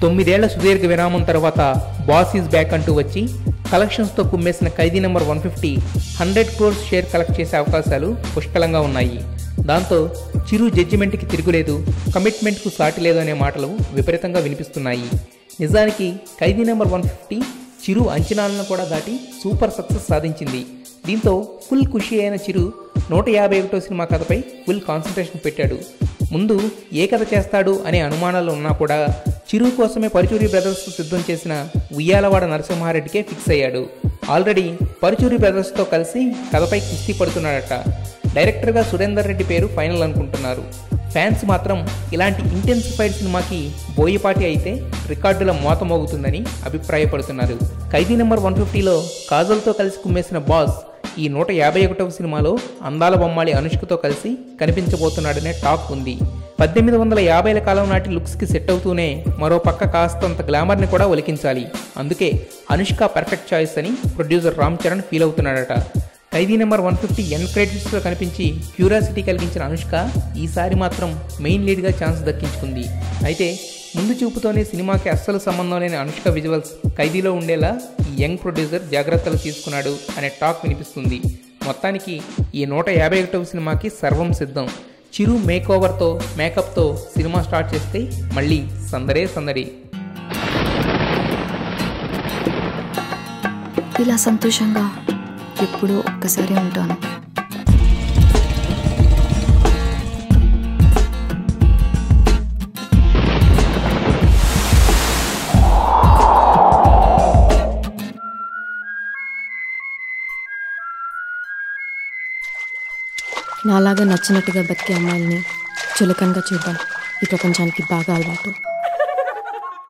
తొమ్మిదేళ్ల సుదీర్ఘ విరామం తర్వాత బాస్ ఈజ్ బ్యాక్ అంటూ వచ్చి కలెక్షన్స్తో కుమ్మేసిన ఖైదీ నెంబర్ 150 100 crores షేర్ కలెక్ట్ చేసే అవకాశాలు పుష్కలంగా ఉన్నాయి. దాంతో చిరు జడ్జిమెంట్కి తిరుగులేదు, కమిట్మెంట్కు సాటి లేదు అనే మాటలు విపరీతంగా వినిపిస్తున్నాయి. నిజానికి ఖైదీ నెంబర్ 150 చిరు అంచనాలను కూడా దాటి సూపర్ సక్సెస్ సాధించింది. దీంతో ఫుల్ ఖుషి అయిన చిరు 151వ సినిమా కథపై ఫుల్ కాన్సన్ట్రేషన్ పెట్టాడు. ముందు ఏ కథ చేస్తాడు అనే అనుమానాలు ఉన్నా కూడా చిరు కోసమే పరుచూరి బ్రదర్స్ సిద్ధం చేసిన ఉయ్యాలవాడ నరసింహారెడ్డికే ఫిక్స్ అయ్యాడు. ఆల్రెడీ పరుచూరి బ్రదర్స్తో కలిసి కథపై కుస్తీ పడుతున్నాడట. డైరెక్టర్గా సురేందర్ రెడ్డి పేరు ఫైనల్ అనుకుంటున్నారు. ఫ్యాన్స్ మాత్రం ఇలాంటి ఇంటెన్సిఫైడ్ సినిమాకి బోయపాటి అయితే రికార్డుల మోత మోగుతుందని అభిప్రాయపడుతున్నారు. ఖైదీ నెంబర్ 150లో కాజల్తో కలిసి కుమ్మేసిన బాస్ ఈ 151వ సినిమాలో అందాల బొమ్మాళి అనుష్కతో కలిసి కనిపించబోతున్నాడనే టాక్ ఉంది. 1850ల కాలం నాటి లుక్స్కి సెట్ అవుతూనే మరో పక్క కాస్తంత గ్లామర్ని కూడా ఒలికించాలి. అందుకే అనుష్క పర్ఫెక్ట్ చాయిస్ అని ప్రొడ్యూసర్ రామ్ చరణ్ ఫీల్ అవుతున్నాడట. ఖైదీ నెంబర్ 150 ఎండ్ క్రెడిట్స్లో కనిపించి క్యూరియాసిటీ కలిగించిన అనుష్క ఈసారి మాత్రం మెయిన్ లీడ్గా ఛాన్స్ దక్కించుకుంది. అయితే ముందు చూపుతోనే సినిమాకి అస్సలు సంబంధం లేని అనుష్క విజువల్స్ ఖైదీలో ఉండేలా ఈ యంగ్ ప్రొడ్యూసర్ జాగ్రత్తలు తీసుకున్నాడు అనే టాక్ వినిపిస్తుంది. మొత్తానికి ఈ 151వ సినిమాకి సర్వం సిద్ధం. చిరు మేకోవర్తో మేకప్తో సినిమా స్టార్ట్ చేస్తే మళ్ళీ సందడే సందడి. ఇలా సంతోషంగా ఎప్పుడూ ఒక్కసారి ఉంటాను. నాలాగా నచ్చినట్టుగా బతికే అమ్మాయిల్ని చులకనగా చూడడం ఈ ప్రపంచానికి బాగా అలవాటు.